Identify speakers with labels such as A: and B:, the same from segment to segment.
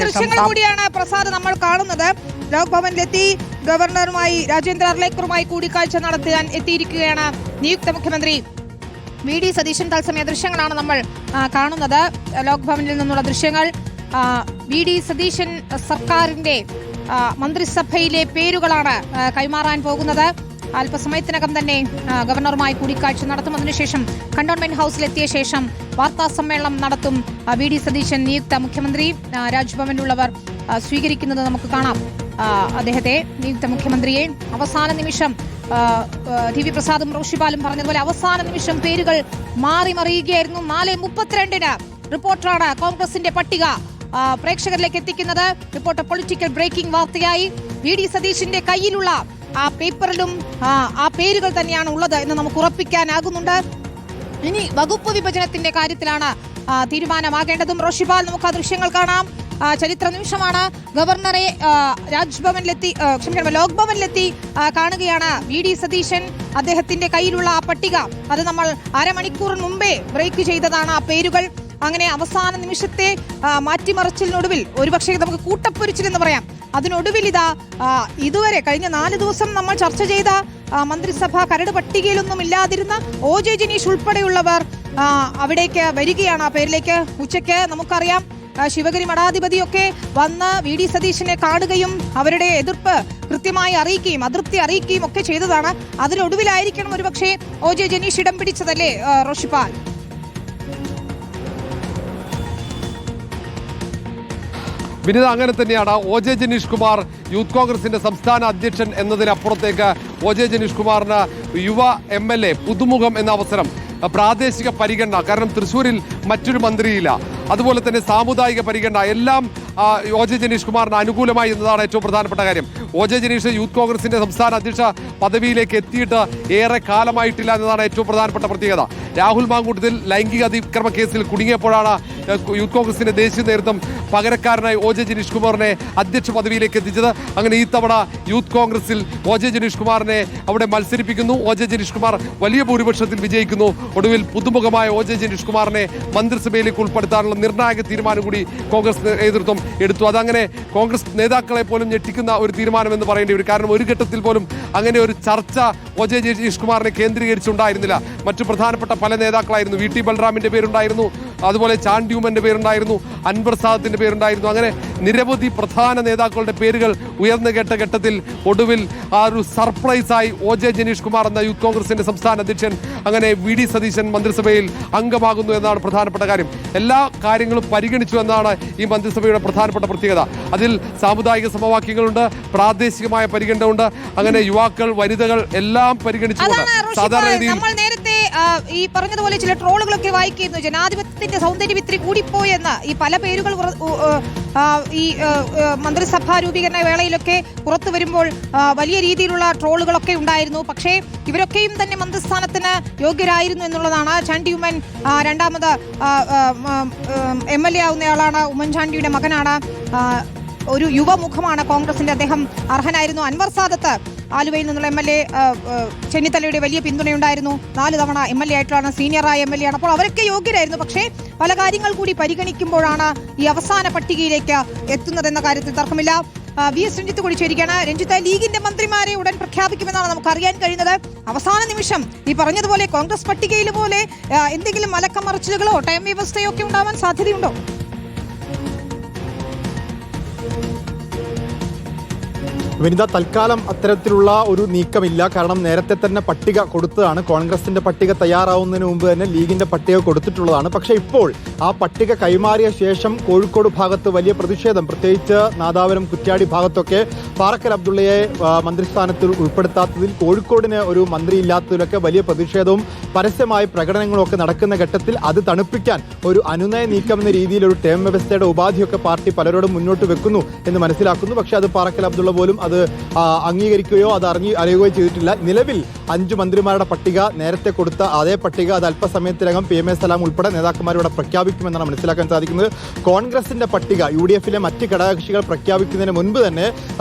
A: ദൃശ്യങ്ങൾ കൂടിയാണ് പ്രസാദ് നമ്മൾ കാണുന്നത്. ലോക് ഭവനിലെത്തി ഗവർണറുമായി രാജേന്ദ്ര അർലേക്കറുമായി കൂടിക്കാഴ്ച നടത്താൻ എത്തിയിരിക്കുകയാണ് നിയുക്ത മുഖ്യമന്ത്രി വി.ഡി. സതീശൻ. തത്സമയ ദൃശ്യങ്ങളാണ് നമ്മൾ കാണുന്നത്. ലോക് ഭവനിൽ നിന്നുള്ള ദൃശ്യങ്ങൾ. വി.ഡി. സതീശൻ സർക്കാരിന്റെ മന്ത്രിസഭയിലെ പേരുകളാണ് കൈമാറാൻ പോകുന്നത്. അല്പസമയത്തിനകം തന്നെ ഗവർണറുമായി കൂടിക്കാഴ്ച നടത്തും. അതിനുശേഷം കണ്ടോൺമെന്റ് ഹൌസിലെത്തിയ ശേഷം വാർത്താ സമ്മേളനം നടത്തും. വി.ഡി. സതീശൻ നിയുക്ത മുഖ്യമന്ത്രി. രാജ്ഭവനിലുള്ളവർ സ്വീകരിക്കുന്നത് നമുക്ക് കാണാം. അദ്ദേഹത്തെ നിയുക്ത മുഖ്യമന്ത്രിയെ അവസാന നിമിഷം ടി.വി. പ്രസാദും റോഷിപാലും പറഞ്ഞതുപോലെ അവസാന നിമിഷം പേരുകൾ മാറി മറിയുകയായിരുന്നു. 4:32 റിപ്പോർട്ടറാണ് കോൺഗ്രസിന്റെ പട്ടിക പ്രേക്ഷകരിലേക്ക് എത്തിക്കുന്നത്. റിപ്പോർട്ടർ പൊളിറ്റിക്കൽ ബ്രേക്കിംഗ് വാർത്തയായി. വി.ഡി. സതീശന്റെ കയ്യിലുള്ള ആ പേപ്പറിലും ആ പേരുകൾ തന്നെയാണ് ഉള്ളത് എന്ന് നമുക്ക് ഉറപ്പിക്കാനാകുന്നുണ്ട്. ഇനി വകുപ്പ് വിഭജനത്തിന്റെ കാര്യത്തിലാണ് തീരുമാനമാകേണ്ടതും. റോഷിപാൽ, നമുക്ക് ആ ദൃശ്യങ്ങൾ കാണാം. ചരിത്ര നിമിഷമാണ്. ഗവർണറെ ലോക് ഭവനിലെത്തി കാണുകയാണ് വി.ഡി. സതീശൻ. അദ്ദേഹത്തിന്റെ കയ്യിലുള്ള ആ പട്ടിക അത് നമ്മൾ അരമണിക്കൂറിന് മുമ്പേ ബ്രേക്ക് ചെയ്തതാണ്. ആ പേരുകൾ അങ്ങനെ അവസാന നിമിഷത്തെ മാറ്റിമറിച്ചിലിനൊടുവിൽ, ഒരുപക്ഷെ നമുക്ക് കൂട്ടപ്പൊരിച്ചിലെന്ന് പറയാം, അതിനൊടുവിൽ ഇതുവരെ കഴിഞ്ഞ 4 ദിവസം നമ്മൾ ചർച്ച ചെയ്ത മന്ത്രിസഭ കരട് പട്ടികയിലൊന്നും ഇല്ലാതിരുന്ന ഒ.ജെ. ജനീഷ് ഉൾപ്പെടെയുള്ളവർ അവിടേക്ക് വരികയാണ്. ആ പേരിലേക്ക് ഉച്ചയ്ക്ക് നമുക്കറിയാം ശിവഗിരി മഠാധിപതിയൊക്കെ വന്ന് വി.ഡി. സതീശനെ കാണുകയും അവരുടെ എതിർപ്പ് കൃത്യമായി അറിയിക്കുകയും അതൃപ്തി അറിയിക്കുകയും ഒക്കെ ചെയ്തതാണ്. അതിനൊടുവിലായിരിക്കണം ഒരുപക്ഷെ ഒ.ജെ. ജനീഷ് ഇടം പിടിച്ചതല്ലേ റോഷിപാൽ?
B: വിനിത, അങ്ങനെ തന്നെയാണ്. ഒ.ജെ. ജനീഷ് കുമാർ യൂത്ത് കോൺഗ്രസിന്റെ സംസ്ഥാന അധ്യക്ഷൻ എന്നതിനപ്പുറത്തേക്ക് ഒ.ജെ. ജനീഷ് കുമാറിന് യുവ MLA പുതുമുഖം എന്ന അവസരം, പ്രാദേശിക പരിഗണന, കാരണം തൃശ്ശൂരിൽ മറ്റൊരു മന്ത്രിയില്ല, അതുപോലെ തന്നെ സാമുദായിക പരിഗണന, എല്ലാം ഒ.ജെ. ജനീഷ് കുമാറിന് അനുകൂലമായി എന്നതാണ് ഏറ്റവും പ്രധാനപ്പെട്ട കാര്യം. ഒ.ജെ. ജനീഷ് യൂത്ത് കോൺഗ്രസിന്റെ സംസ്ഥാന അധ്യക്ഷ പദവിയിലേക്ക് എത്തിയിട്ട് ഏറെ കാലമായിട്ടില്ല എന്നതാണ് ഏറ്റവും പ്രധാനപ്പെട്ട പ്രത്യേകത. രാഹുൽ മാങ്കൂട്ടത്തിൽ ലൈംഗിക അതിക്രമ കേസിൽ കുടുങ്ങിയപ്പോഴാണ് യൂത്ത് കോൺഗ്രസിന്റെ ദേശീയ നേതൃത്വം പകരക്കാരനായി ഒ.ജെ. ജനീഷ് കുമാറിനെ അധ്യക്ഷ പദവിയിലേക്ക് എത്തിച്ചത്. അങ്ങനെ ഈ തവണ യൂത്ത് കോൺഗ്രസിൽ ഒ.ജെ. ജനീഷ് കുമാറിനെ അവിടെ മത്സരിപ്പിക്കുന്നു. ഒ.ജെ. ജനീഷ് കുമാർ വലിയ ഭൂരിപക്ഷത്തിൽ വിജയിക്കുന്നു. ഒടുവിൽ പുതുമുഖമായ ഒ.ജെ. ജനീഷ് കുമാറിനെ മന്ത്രിസഭയിലേക്ക് ഉൾപ്പെടുത്താനുള്ള നിർണായക തീരുമാനം കൂടി കോൺഗ്രസ് നേതൃത്വം എടുത്തു. അതങ്ങനെ കോൺഗ്രസ് നേതാക്കളെ പോലും ഞെട്ടിക്കുന്ന ഒരു തീരുമാനമെന്ന് പറയേണ്ടി വരും. കാരണം ഒരു ഘട്ടത്തിൽ പോലും അങ്ങനെ ഒരു ചർച്ച ഒ.ജെ. ജനീഷ് കുമാറിനെ കേന്ദ്രീകരിച്ചുണ്ടായിരുന്നില്ല. മറ്റു പ്രധാനപ്പെട്ട പല നേതാക്കളായിരുന്നു. വി.ടി. ബൽറാമിന്റെ പേരുണ്ടായിരുന്നു, അതുപോലെ ചാണ്ടിയുമന്റെ പേരുണ്ടായിരുന്നു, അൻവർ സാദത്തിന്റെ പേരുണ്ടായിരുന്നു. അങ്ങനെ നിരവധി പ്രധാന നേതാക്കളുടെ പേരുകൾ ഉയർന്നു കേട്ട ഘട്ടത്തിൽ ഒടുവിൽ ആ ഒരു സർപ്രൈസായി ഒ.ജെ. ജനീഷ് കുമാർ എന്ന യൂത്ത് കോൺഗ്രസിന്റെ സംസ്ഥാന അധ്യക്ഷൻ അങ്ങനെ വി.ഡി. സതീശൻ മന്ത്രിസഭയിൽ അംഗമാകുന്നു എന്നാണ് പ്രധാനപ്പെട്ട കാര്യം. എല്ലാ കാര്യങ്ങളും പരിഗണിച്ചു എന്നാണ് ഈ മന്ത്രിസഭയുടെ പ്രധാനപ്പെട്ട പ്രത്യേകത. അതിൽ സാമുദായിക സമവാക്യങ്ങളുണ്ട്, പ്രാദേശികമായ പരിഗണന ഉണ്ട്. അങ്ങനെ യുവാക്കൾ, വനിതകൾ എല്ലാം പരിഗണിച്ചുകൊണ്ട് സാധാരണ
A: ഈ പറഞ്ഞതുപോലെ ചില ട്രോളുകളൊക്കെ വായിക്കുന്നു. ജനാധിപത്യത്തിന്റെ സൗന്ദര്യവിത്രി കൂടിപ്പോയെന്ന് ഈ പല പേരുകൾ ഈ മന്ത്രിസഭാ രൂപീകരണ വേളയിലൊക്കെ പുറത്തു വരുമ്പോൾ വലിയ രീതിയിലുള്ള ട്രോളുകളൊക്കെ ഉണ്ടായിരുന്നു. പക്ഷേ ഇവരൊക്കെയും തന്നെ മന്ത്രിസ്ഥാനത്തിന് യോഗ്യരായിരുന്നു എന്നുള്ളതാണ്. ചാണ്ടിയുമ്മൻ രണ്ടാമത് MLA ആവുന്നയാളാണ്. ഉമ്മൻചാണ്ടിയുടെ മകനാണ്. ഒരു യുവമുഖമാണ് കോൺഗ്രസിന്റെ. അദ്ദേഹം അർഹനായിരുന്നു. അൻവർ സാദത്ത് ആലുവയിൽ നിന്നുള്ള MLA, ചെന്നിത്തലയുടെ വലിയ പിന്തുണയുണ്ടായിരുന്നു. 4 തവണ MLA ആയിട്ടുള്ള സീനിയറായ MLA ആണ്. അപ്പോൾ അവരൊക്കെ യോഗ്യരായിരുന്നു. പക്ഷേ പല കാര്യങ്ങൾ കൂടി പരിഗണിക്കുമ്പോഴാണ് ഈ അവസാന പട്ടികയിലേക്ക് എത്തുന്നതെന്ന കാര്യത്തിൽ തർക്കമില്ല. VS രഞ്ജിത്ത് കൂടി ചേരുകയാണ്. രഞ്ജിത്ത്, ലീഗിന്റെ മന്ത്രിമാരെ ഉടൻ പ്രഖ്യാപിക്കുമെന്നാണ് നമുക്ക് അറിയാൻ കഴിയുന്നത്. അവസാന നിമിഷം ഈ പറഞ്ഞതുപോലെ കോൺഗ്രസ് പട്ടികയിൽ പോലെ എന്തെങ്കിലും മലക്കമറിച്ചിലുകളോ ടൈം വ്യവസ്ഥയോ ഒക്കെ ഉണ്ടാവാൻ സാധ്യതയുണ്ടോ?
C: വിനിത, തൽക്കാലം അത്തരത്തിലുള്ള ഒരു നീക്കമില്ല. കാരണം നേരത്തെ തന്നെ പട്ടിക കൊടുത്തതാണ്. കോൺഗ്രസിന്റെ പട്ടിക തയ്യാറാവുന്നതിന് മുമ്പ് തന്നെ ലീഗിന്റെ പട്ടിക കൊടുത്തിട്ടുള്ളതാണ്. പക്ഷേ ഇപ്പോൾ ആ പട്ടിക കൈമാറിയ ശേഷം കോഴിക്കോട് ഭാഗത്ത് വലിയ പ്രതിഷേധം, പ്രത്യേകിച്ച് നാദാപുരം, കുറ്റ്യാടി ഭാഗത്തൊക്കെ പാറക്കൽ അബ്ദുള്ളയെ മന്ത്രിസ്ഥാനത്തിൽ ഉൾപ്പെടുത്താത്തതിൽ, കോഴിക്കോടിന് ഒരു മന്ത്രി ഇല്ലാത്തതിലൊക്കെ വലിയ പ്രതിഷേധവും പരസ്യമായ പ്രകടനങ്ങളും ഒക്കെ നടക്കുന്ന ഘട്ടത്തിൽ അത് തണുപ്പിക്കാൻ ഒരു അനുനയ നീക്കം എന്ന രീതിയിൽ ഒരു ടേം വ്യവസ്ഥയുടെ ഉപാധിയൊക്കെ പാർട്ടി പലരോടും മുന്നോട്ട് വെക്കുന്നു എന്ന് മനസ്സിലാക്കുന്നു. പക്ഷേ അത് പാറക്കൽ അബ്ദുള്ള പോലും അത് അംഗീകരിക്കുകയോ അത് അറിയുകയോ ചെയ്തിട്ടില്ല. നിലവിൽ 5 മന്ത്രിമാരുടെ പട്ടിക നേരത്തെ കൊടുത്ത അതേ പട്ടിക അത് അല്പസമയത്തിനകം PM സലാം ഉൾപ്പെടെ നേതാക്കന്മാരിവിടെ പ്രഖ്യാപിക്കുമെന്നാണ് മനസ്സിലാക്കാൻ സാധിക്കുന്നത്. കോൺഗ്രസിന്റെ പട്ടിക UDF-ലെ മറ്റ് ഘടകകക്ഷികൾ പ്രഖ്യാപിക്കുന്നതിന് മുൻപ് തന്നെ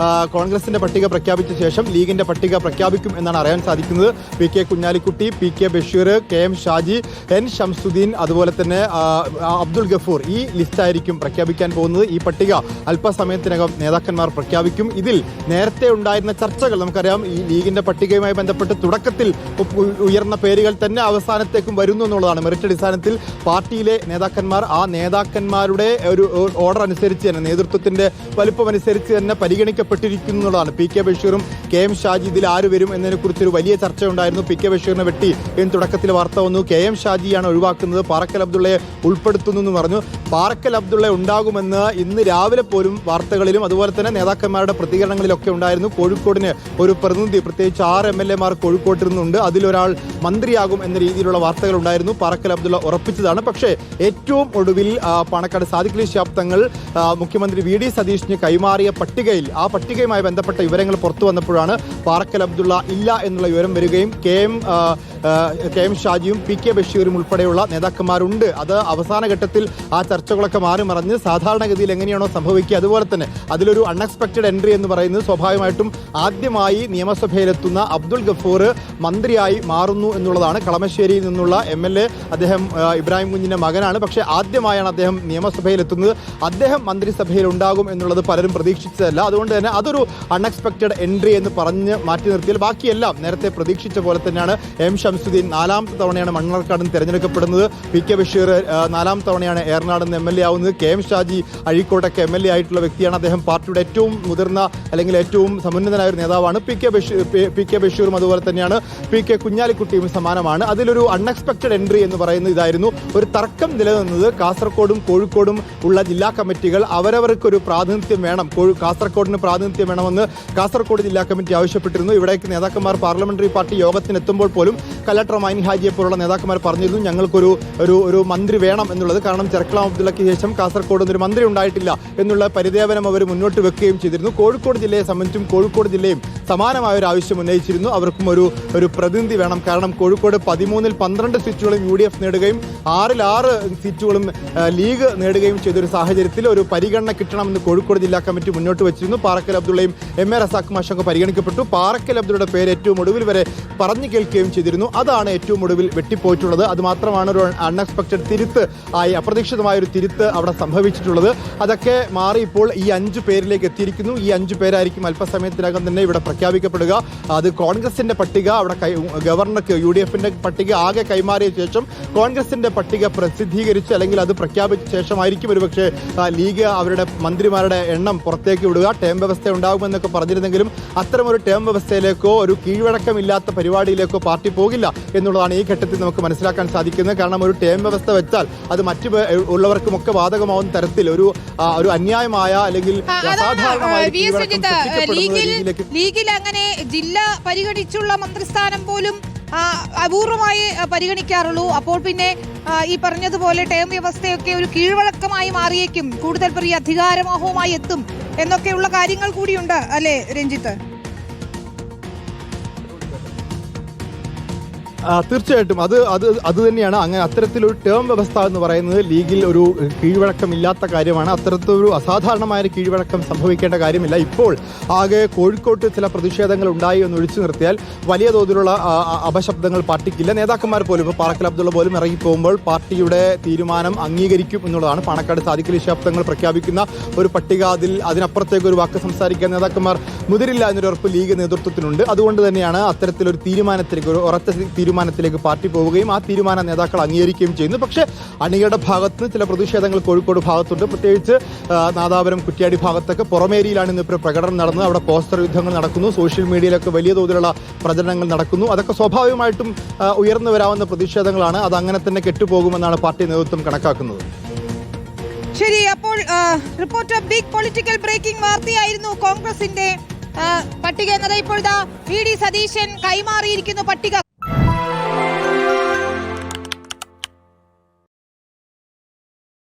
C: കോൺഗ്രസിന്റെ പട്ടിക പ്രഖ്യാപിച്ച ശേഷം ലീഗിന്റെ പട്ടിക പ്രഖ്യാപിക്കും എന്നാണ് അറിയാൻ സാധിക്കുന്നത്. PK Kunhalikutty, PK Basheer, KM Shaji, N Shamsuddin, അതുപോലെ തന്നെ അബ്ദുൾ ഗഫൂർ, ഈ ലിസ്റ്റായിരിക്കും പ്രഖ്യാപിക്കാൻ പോകുന്നത്. ഈ പട്ടിക അല്പസമയത്തിനകം നേതാക്കന്മാർ പ്രഖ്യാപിക്കും. ഇതിൽ നേരത്തെ ഉണ്ടായിരുന്ന ചർച്ചകൾ നമുക്കറിയാം. ഈ ലീഗിന്റെ പട്ടികയുമായി ബന്ധപ്പെട്ട് തുടക്കത്തിൽ ഉയർന്ന പേരുകൾ തന്നെ അവസാനത്തേക്കും വരുന്നു എന്നുള്ളതാണ്. മെറിറ്റ് അടിസ്ഥാനത്തിൽ പാർട്ടിയിലെ നേതാക്കന്മാർ ആ നേതാക്കന്മാരുടെ ഒരു ഓർഡർ അനുസരിച്ച് തന്നെ, നേതൃത്വത്തിന്റെ വലുപ്പം അനുസരിച്ച് തന്നെ പരിഗണിക്കപ്പെട്ടിരിക്കുന്നു എന്നുള്ളതാണ്. PK ബഷീറും KM ഷാജി ഇതിൽ ആര് വരും എന്നതിനെക്കുറിച്ചൊരു വലിയ ചർച്ച ഉണ്ടായിരുന്നു. PK ബഷീറിനെ വെട്ടി എന്ന് തുടക്കത്തിൽ വാർത്ത വന്നു. KM ഷാജിയാണ് ഒഴിവാക്കുന്നത്, പാറക്കൽ അബ്ദുള്ളയെ ഉൾപ്പെടുത്തുന്നു എന്ന് പറഞ്ഞു. പാറക്കൽ അബ്ദുള്ള ഉണ്ടാകുമെന്ന് ഇന്ന് രാവിലെ പോലും വാർത്തകളിലും അതുപോലെ തന്നെ നേതാക്കന്മാരുടെ പ്രതികരണങ്ങളിലൊക്കെ ഉണ്ടായിരുന്നു. കോഴിക്കോടിന് ഒരു പ്രതിനിധി, പ്രത്യേകിച്ച് 6 MLA-മാർ കോഴിക്കോട്ടിരുന്നുണ്ട്. അതിലൊരാൾ മന്ത്രിയാകും എന്ന രീതിയിലുള്ള വാർത്തകൾ ഉണ്ടായിരുന്നു. പാറക്കൽ അബ്ദുള്ള ഉറപ്പിച്ചതാണ്. പക്ഷേ ഏറ്റവും ഒടുവിൽ പാണക്കാട് സാദിഖ് അലി ശിഹാബ് തങ്ങൾ മുഖ്യമന്ത്രി VD സതീഷിന് കൈമാറിയ പട്ടികയിൽ ആ പട്ടികയുമായി ബന്ധപ്പെട്ട വിവരങ്ങൾ പുറത്തു വന്നപ്പോഴാണ് പാറക്കൽ അബ്ദുള്ള ഇല്ല എന്നുള്ള വിവരം വരികയും KM ഷാജിയും PK ബഷീറും ഉൾപ്പെടെയുള്ള നേതാക്കന്മാരുണ്ട്. അത് അവസാന ഘട്ടത്തിൽ ആ ചർച്ചകളൊക്കെ മാറി മറിഞ്ഞ് സാധാരണഗതിയിൽ എങ്ങനെയാണോ സംഭവിക്കുക അതുപോലെ തന്നെ അതിലൊരു അൺഎക്സ്പെക്റ്റഡ് എൻട്രി എന്ന് പറയുന്നത് സ്വാഭാവികമായിട്ടും ആദ്യമായി നിയമസഭയിലെത്തുന്ന അബ്ദുൾ ഗഫൂർ മന്ത്രിയായി മാറുന്നു എന്നുള്ളതാണ്. കളമശ്ശേരിയിൽ നിന്നുള്ള MLA, അദ്ദേഹം ഇബ്രാഹിം കുഞ്ഞിന്റെ മകനാണ്. പക്ഷേ ആദ്യമായാണ് അദ്ദേഹം നിയമസഭയിലെത്തുന്നത്. അദ്ദേഹം മന്ത്രിസഭയിൽ ഉണ്ടാകും എന്നുള്ളത് പലരും പ്രതീക്ഷിച്ചതല്ല. അതുകൊണ്ട് തന്നെ അതൊരു അൺഎക്സ്പെക്റ്റഡ് എൻട്രി എന്ന് പറഞ്ഞ് മാറ്റി നിർത്തിയാൽ ബാക്കിയെല്ലാം നേരത്തെ പ്രതീക്ഷിച്ച പോലെ തന്നെയാണ്. M ഷംസുദ്ദീൻ 4ാമത്തെ തവണയാണ് മണ്ണാർക്കാട് തിരഞ്ഞെടുക്കപ്പെടുന്നത്. PK ബഷീർ 4ാം തവണയാണ് ഏറനാട് MLA ആവുന്നത്. KM ഷാജി അഴീക്കോട്ടൊക്കെ MLA ആയിട്ടുള്ള വ്യക്തിയാണ്. അദ്ദേഹം പാർട്ടിയുടെ ഏറ്റവും മുതിർന്ന അല്ലെങ്കിൽ ഏറ്റവും സമുന്നതനായ ഒരു നേതാവാണ്. PK ബഷീറും അതുപോലെ തന്നെയാണ്. PK കുഞ്ഞാലിക്കുട്ടിയും സമാനമാണ്. അതിലൊരു അൺഎക്സ്പെക്റ്റഡ് എൻട്രി എന്ന് പറയുന്നത് ഇതായിരുന്നു. ഒരു തർക്കം നിലനിന്നത് കാസർഗോഡും കോഴിക്കോടും ഉള്ള ജില്ലാ കമ്മിറ്റികൾ അവരവർക്കൊരു പ്രാതിനിധ്യം വേണം, കാസർഗോഡിന് പ്രാതിനിധ്യം വേണമെന്ന് കാസർഗോഡ് ജില്ലാ കമ്മിറ്റി ആവശ്യപ്പെട്ടിരുന്നു. ഇവിടേക്ക് നേതാക്കന്മാർ പാർലമെന്ററി പാർട്ടി യോഗത്തിനെത്തുമ്പോൾ പോലും കലക്ടർ മൈൻ ഹാജിയെ പോലുള്ള നേതാക്കന്മാർ പറഞ്ഞിരുന്നു ഞങ്ങൾക്കൊരു ഒരു മന്ത്രി വേണം എന്നുള്ളത്. കാരണം ചെർക്കളം അബ്ദുള്ളയ്ക്ക് ശേഷം കാസർഗോഡ് ഒരു മന്ത്രി ഉണ്ടായിട്ടില്ല എന്നുള്ള പരിദേവനം അവർ മുന്നോട്ട് വെക്കുകയും ചെയ്തിരുന്നു. കോഴിക്കോട് ജില്ലയെ സംബന്ധിച്ചും കോഴിക്കോട് ജില്ലയും സമാനമായ ഒരു ആവശ്യം ഉന്നയിച്ചിരുന്നു. അവർക്കും ഒരു പ്രതിനിധി വേണം. കാരണം കോഴിക്കോട് 13-ൽ 12 സീറ്റുകളും UDF നേടുകയും 6-ൽ 6 സീറ്റുകളും ലീഗ് നേടുകയും ചെയ്തൊരു സാഹചര്യത്തിൽ ഒരു പരിഗണന കിട്ടണമെന്ന് കോഴിക്കോട് ജില്ലാ കമ്മിറ്റി മുന്നോട്ട് വെച്ചിരുന്നു. പാറക്കൽ അബ്ദുള്ളയും MA റസാഖ് മാഷൊക്കെ പരിഗണിക്കപ്പെട്ടു. പാറക്കൽ അബ്ദുള്ളയുടെ പേര് ഏറ്റവും ഒടുവിൽ വരെ പറഞ്ഞു കേൾക്കുകയും ചെയ്തിരുന്നു. അതാണ് ഏറ്റവും ഒടുവിൽ വെട്ടിപ്പോയിട്ടുള്ളത്. അത് മാത്രമാണ് ഒരു അൺഎക്സ്പെക്റ്റഡ് തിരുത്ത് ആയി, അപ്രതീക്ഷിതമായ ഒരു തിരുത്ത് അവിടെ സംഭവിച്ചിട്ടുള്ളത്. അതൊക്കെ മാറി ഇപ്പോൾ ഈ 5 പേരിലേക്ക് എത്തിയിരിക്കുന്നു. ഈ 5 പേരായിരിക്കും അല്പസമയത്തിനകം തന്നെ ഇവിടെ പ്രഖ്യാപിക്കപ്പെടുക. അത് കോൺഗ്രസിന്റെ പട്ടിക അവിടെ ഗവർണർക്ക് UDF-ന്റെ പട്ടിക ആകെ കൈമാറിയ ശേഷം കോൺഗ്രസിന്റെ പട്ടിക പ്രസിദ്ധീകരിച്ച് അല്ലെങ്കിൽ അത് പ്രഖ്യാപിച്ച ശേഷമായിരിക്കും ഒരുപക്ഷെ ലീഗ് അവരുടെ മന്ത്രിമാരുടെ എണ്ണം പുറത്തേക്ക് വിടുക. ടേം വ്യവസ്ഥ ഉണ്ടാകുമെന്നൊക്കെ പറഞ്ഞിരുന്നെങ്കിലും അത്തരമൊരു ടേം വ്യവസ്ഥയിലേക്കോ ഒരു കീഴ്വഴക്കമില്ലാത്ത പരിപാടിയിലേക്കോ പാർട്ടി പോകില്ല എന്നുള്ളതാണ് ഈ ഘട്ടത്തിൽ നമുക്ക് മനസ്സിലാക്കാൻ സാധിക്കുന്നത്. കാരണം ഒരു ടേം വ്യവസ്ഥ വെച്ചാൽ അത് മറ്റു ഉള്ളവർക്കുമൊക്കെ ബാധകമാവുന്ന തരത്തിൽ ഒരു അന്യായമായ അല്ലെങ്കിൽ അസാധാരണമായ
A: ലീഗിൽ അങ്ങനെ ജില്ല പരിഗണിച്ചുള്ള മന്ത്രിസ്ഥാനം പോലും അപൂർവമായി പരിഗണിക്കാറുള്ളൂ. അപ്പോൾ പിന്നെ ഈ പറഞ്ഞതുപോലെ ടേം വ്യവസ്ഥയൊക്കെ ഒരു കീഴ്വഴക്കമായി മാറിയേക്കും, കൂടുതൽ പേർ അധികാരമോഹവുമായി എത്തും എന്നൊക്കെയുള്ള കാര്യങ്ങൾ കൂടിയുണ്ട് അല്ലേ രഞ്ജിത്ത്?
C: തീർച്ചയായിട്ടും അത് തന്നെയാണ്. അങ്ങനെ അത്തരത്തിലൊരു ടേം വ്യവസ്ഥ എന്ന് പറയുന്നത് ലീഗിൽ ഒരു കീഴ്വഴക്കമില്ലാത്ത കാര്യമാണ്. അത്തരത്തിലൊരു അസാധാരണമായ കീഴ്വഴക്കം സംഭവിക്കേണ്ട കാര്യമില്ല. ഇപ്പോൾ ആകെ കോഴിക്കോട്ട് ചില പ്രതിഷേധങ്ങൾ ഉണ്ടായി എന്ന് ഒഴിച്ചു നിർത്തിയാൽ വലിയ തോതിലുള്ള അപശബ്ദങ്ങൾ പാർട്ടിക്കില്ല. നേതാക്കന്മാർ പോലും ഇപ്പോൾ പാറക്കൽ അബ്ദുള്ള പോലും ഇറങ്ങിപ്പോകുമ്പോൾ പാർട്ടിയുടെ തീരുമാനം അംഗീകരിക്കും എന്നുള്ളതാണ്. പാണക്കാട് സാദിഖ് അലി ശിഹാബ് തങ്ങൾ പ്രഖ്യാപിക്കുന്ന ഒരു പട്ടിക, അതിനപ്പുറത്തേക്ക് ഒരു വാക്ക് സംസാരിക്കാൻ നേതാക്കന്മാർ മുതിരില്ല എന്നൊരു ഉറപ്പ് ലീഗ് നേതൃത്വത്തിനുണ്ട്. അതുകൊണ്ട് തന്നെയാണ് അത്തരത്തിലൊരു തീരുമാനത്തിലേക്ക്, ഒരു ഉറച്ച തീരുമാനത്തിലേക്ക് പാർട്ടി പോവുകയും ആ തീരുമാനം നേതാക്കൾ അംഗീകരിക്കുകയും ചെയ്യുന്നു. പക്ഷേ അണികളുടെ ഭാഗത്ത് ചില പ്രതിഷേധങ്ങൾ കോഴിക്കോട് ഭാഗത്തുണ്ട്. പ്രത്യേകിച്ച് നാദാപുരം, കുറ്റ്യാടി ഭാഗത്തൊക്കെ പുറമേരിയിലാണ് ഇന്നിപ്പോൾ പ്രകടനം നടന്നത്. അവിടെ പോസ്റ്റർ യുദ്ധങ്ങൾ നടക്കുന്നു, സോഷ്യൽ മീഡിയയിലൊക്കെ വലിയ തോതിലുള്ള പ്രചരണങ്ങൾ നടക്കുന്നു. അതൊക്കെ സ്വാഭാവികമായിട്ടും ഉയർന്നു വരാവുന്ന പ്രതിഷേധങ്ങളാണ്. അത് അങ്ങനെ തന്നെ കെട്ടുപോകുമെന്നാണ് പാർട്ടി നേതൃത്വം കണക്കാക്കുന്നത്.
A: ശരി, അപ്പോൾ റിപ്പോർട്ടർ ബിഗ് പൊളിറ്റിക്കൽ ബ്രേക്കിംഗ് വാർത്തയായിരുന്നു. കോൺഗ്രസിന്റെ പട്ടിക എന്നത് ഇപ്പോഴത്തെ VD സതീശൻ കൈമാറിയിരിക്കുന്നു പട്ടിക